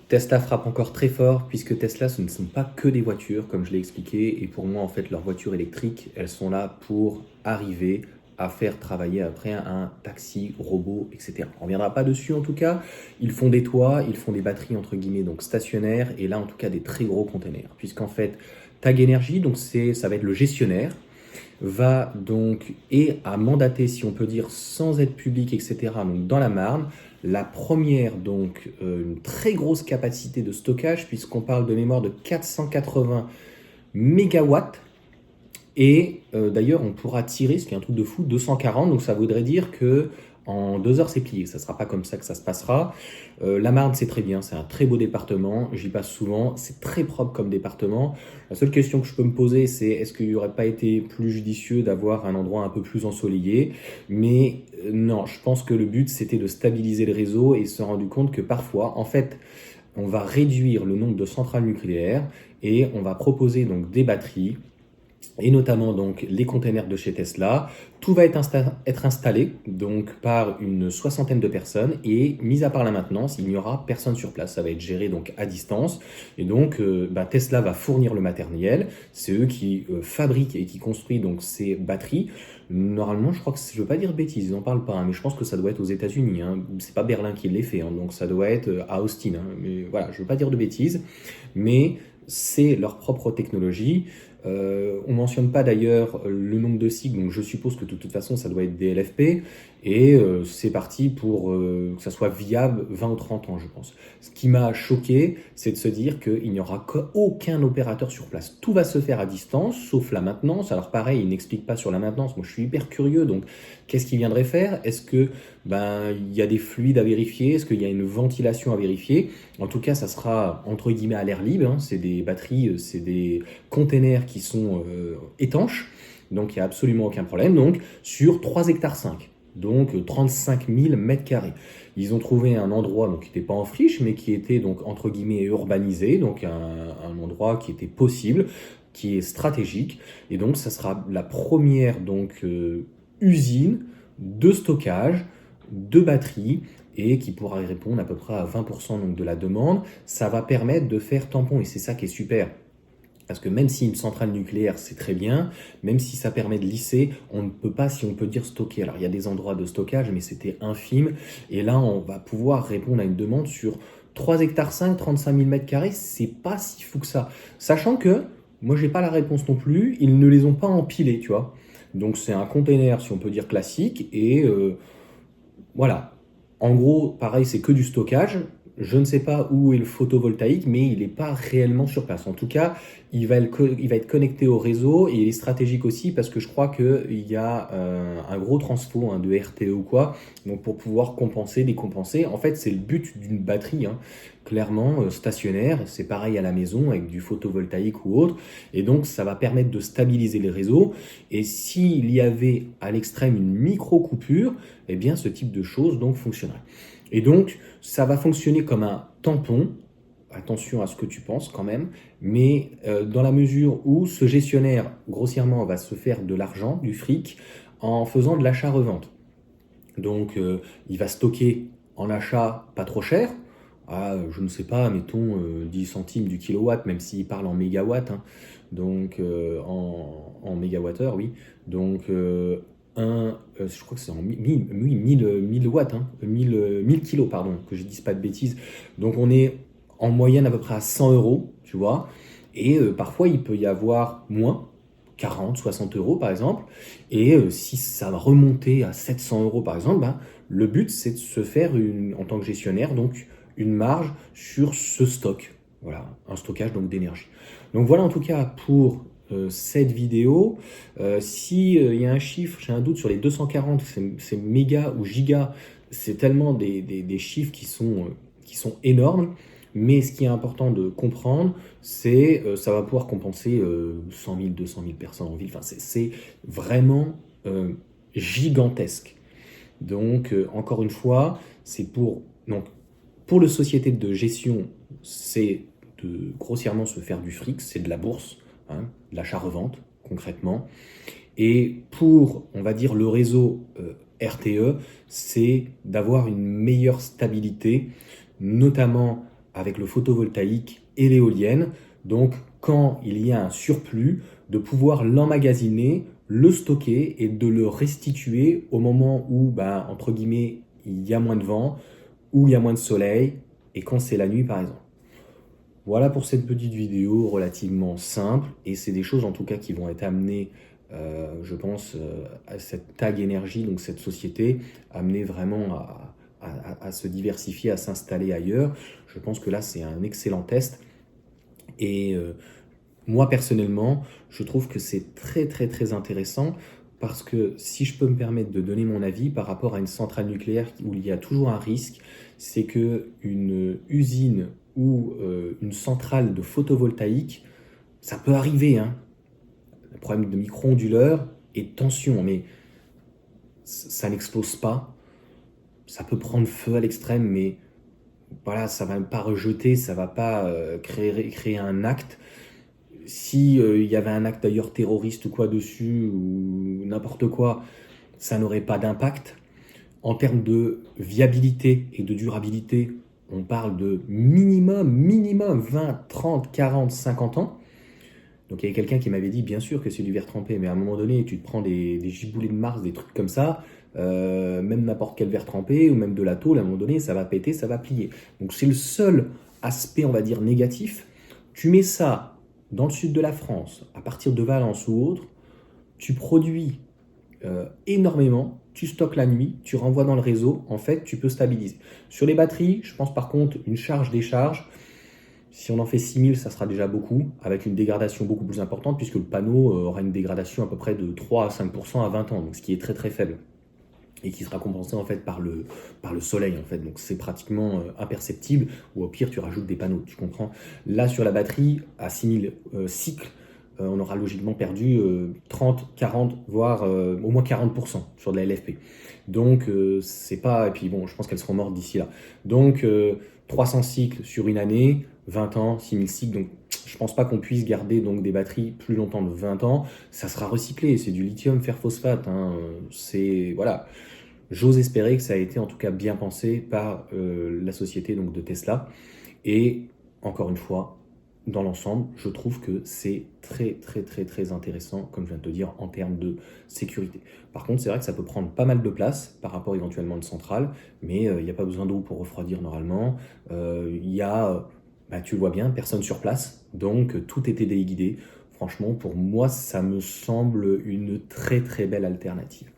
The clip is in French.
Tesla frappe encore très fort puisque Tesla, ce ne sont pas que des voitures, comme je l'ai expliqué. Et pour moi, en fait, leurs voitures électriques, elles sont là pour arriver à faire travailler après un taxi, robot, etc. On ne reviendra pas dessus en tout cas. Ils font des toits, ils font des batteries entre guillemets donc stationnaires et là en tout cas des très gros containers. Puisqu'en fait, Tag Energy, donc ça va être le gestionnaire, va donc et a mandaté, si on peut dire, sans aide publique, etc., donc dans la Marne, la première, donc une très grosse capacité de stockage, puisqu'on parle de mémoire de 480 mégawatts. Et d'ailleurs, on pourra tirer, ce qui est un truc de fou, 240. Donc ça voudrait dire que en 2 heures, c'est plié. Ça ne sera pas comme ça que ça se passera. La Marne, c'est très bien. C'est un très beau département. J'y passe souvent. C'est très propre comme département. La seule question que je peux me poser, c'est est-ce qu'il n'y aurait pas été plus judicieux d'avoir un endroit un peu plus ensoleillé? Mais non, je pense que le but, c'était de stabiliser le réseau et se rendre compte que parfois, en fait, on va réduire le nombre de centrales nucléaires et on va proposer donc des batteries et notamment donc les containers de chez Tesla. Tout va être installé donc par une soixantaine de personnes et mis à part la maintenance, il n'y aura personne sur place. Ça va être géré donc à distance et donc Tesla va fournir le matériel. C'est eux qui fabriquent et qui construisent donc ces batteries. Normalement, je crois que je veux pas dire de bêtises, ils n'en parlent pas, hein, mais je pense que ça doit être aux États-Unis. Hein. C'est pas Berlin qui les fait, hein, donc ça doit être à Austin. Hein. Mais voilà, je veux pas dire de bêtises, mais c'est leur propre technologie. On mentionne pas d'ailleurs le nombre de cycles, donc je suppose que de toute façon ça doit être des LFP, et c'est parti pour que ça soit viable 20 ou 30 ans, je pense. Ce qui m'a choqué, c'est de se dire qu'il n'y aura aucun opérateur sur place. Tout va se faire à distance, sauf la maintenance. Alors pareil, il n'explique pas sur la maintenance, moi je suis hyper curieux, donc qu'est-ce qu'il viendrait faire? Est-ce que il y a des fluides à vérifier? Est-ce qu'il y a une ventilation à vérifier? En tout cas, ça sera entre guillemets à l'air libre, hein. C'est des batteries, c'est des containers qui sont étanches, donc il n'y a absolument aucun problème. Donc sur 3 hectares 5, donc 35 000 mètres carrés. Ils ont trouvé un endroit donc, qui n'était pas en friche, mais qui était donc entre guillemets urbanisé, donc un endroit qui était possible, qui est stratégique. Et donc ça sera la première donc, usine de stockage de batteries et qui pourra y répondre à peu près à 20% donc, de la demande. Ça va permettre de faire tampon et c'est ça qui est super. Parce que même si une centrale nucléaire, c'est très bien, même si ça permet de lisser, on ne peut pas, si on peut dire, stocker. Alors, il y a des endroits de stockage, mais c'était infime. Et là, on va pouvoir répondre à une demande sur 3 hectares 5, 35 000 mètres carrés. C'est pas si fou que ça. Sachant que, moi, j'ai pas la réponse non plus. Ils ne les ont pas empilés, tu vois. Donc, c'est un container, si on peut dire, classique. Et voilà. En gros, pareil, c'est que du stockage. Je ne sais pas où est le photovoltaïque, mais il n'est pas réellement sur place. En tout cas, il va être connecté au réseau et il est stratégique aussi parce que je crois qu'il y a un gros transfo hein, de RTE ou quoi, donc pour pouvoir compenser, décompenser. En fait, c'est le but d'une batterie, hein, clairement stationnaire. C'est pareil à la maison avec du photovoltaïque ou autre. Et donc, ça va permettre de stabiliser les réseaux. Et s'il y avait à l'extrême une micro-coupure, eh bien, ce type de choses donc fonctionnerait. Et donc, ça va fonctionner comme un tampon, attention à ce que tu penses quand même, mais dans la mesure où ce gestionnaire, grossièrement, va se faire de l'argent, du fric, en faisant de l'achat-revente. Donc, il va stocker en achat pas trop cher, à, je ne sais pas, mettons 10 centimes du kilowatt, même s'il parle en mégawatts, hein, donc en mégawattheure, oui. Donc, je crois que c'est en 1000 watts, hein, 1000 kilos, pardon, que je ne dise pas de bêtises. Donc, on est en moyenne à peu près à 100 euros, tu vois. Et parfois, il peut y avoir moins, 40, 60 euros par exemple. Et si ça va remonter à 700 euros par exemple, le but c'est de se faire en tant que gestionnaire donc une marge sur ce stock. Voilà, un stockage donc d'énergie. Donc voilà en tout cas pour cette vidéo. Si il y a un chiffre, j'ai un doute sur les 240, c'est méga ou giga, c'est tellement des chiffres qui sont énormes. Mais ce qui est important de comprendre, c'est ça va pouvoir compenser 100 000, 200 000 personnes en ville. Enfin, c'est vraiment gigantesque. Donc, encore une fois, c'est donc, pour le société de gestion, c'est de grossièrement se faire du fric, c'est de la bourse, hein, de l'achat-revente, concrètement. Et pour, on va dire, le réseau RTE, c'est d'avoir une meilleure stabilité, notamment avec le photovoltaïque et l'éolienne. Donc, quand il y a un surplus, de pouvoir l'emmagasiner, le stocker et de le restituer au moment où, entre guillemets, il y a moins de vent, où il y a moins de soleil, et quand c'est la nuit, par exemple. Voilà pour cette petite vidéo relativement simple, et c'est des choses en tout cas qui vont être amenées, je pense, à cette Tag Énergie, donc cette société, amenée vraiment à se diversifier, à s'installer ailleurs. Je pense que là, c'est un excellent test. Et moi, personnellement, je trouve que c'est très, très, très intéressant parce que si je peux me permettre de donner mon avis par rapport à une centrale nucléaire où il y a toujours un risque, c'est que une usine ou une centrale de photovoltaïque, ça peut arriver, hein. Le problème de micro-onduleurs et de tension, mais ça n'explose pas. Ça peut prendre feu à l'extrême, mais voilà, ça va pas rejeter, ça va pas créer un acte. Si il y avait un acte d'ailleurs terroriste ou quoi dessus, ou n'importe quoi, ça n'aurait pas d'impact. En termes de viabilité et de durabilité, on parle de minimum 20, 30, 40, 50 ans. Donc il y avait quelqu'un qui m'avait dit, bien sûr que c'est du verre trempé, mais à un moment donné, tu te prends des giboulées de Mars, des trucs comme ça, même n'importe quel verre trempé, ou même de la tôle, à un moment donné, ça va péter, ça va plier. Donc c'est le seul aspect, on va dire, négatif. Tu mets ça dans le sud de la France, à partir de Valence ou autre, tu produis énormément, tu stockes la nuit, tu renvoies dans le réseau, en fait, tu peux stabiliser. Sur les batteries, je pense par contre, une charge-décharge, si on en fait 6000, ça sera déjà beaucoup, avec une dégradation beaucoup plus importante, puisque le panneau aura une dégradation à peu près de 3 à 5% à 20 ans, donc ce qui est très très faible, et qui sera compensé en fait par le soleil, en fait. Donc c'est pratiquement imperceptible, ou au pire, tu rajoutes des panneaux, tu comprends. Là, sur la batterie, à 6000 cycles, on aura logiquement perdu 30, 40, voire au moins 40% sur de la LFP. Donc, c'est pas. Et puis bon, je pense qu'elles seront mortes d'ici là. Donc, 300 cycles sur une année, 20 ans, 6000 cycles. Donc, je pense pas qu'on puisse garder donc des batteries plus longtemps de 20 ans. Ça sera recyclé. C'est du lithium fer phosphate, hein. C'est. Voilà. J'ose espérer que ça a été en tout cas bien pensé par la société donc, de Tesla. Et encore une fois, dans l'ensemble, je trouve que c'est très très très très intéressant, comme je viens de te dire, en termes de sécurité. Par contre, c'est vrai que ça peut prendre pas mal de place par rapport éventuellement à une centrale, mais il n'y a pas besoin d'eau pour refroidir normalement. Il y a, tu le vois bien, personne sur place, donc tout est téléguidé. Franchement, pour moi, ça me semble une très très belle alternative.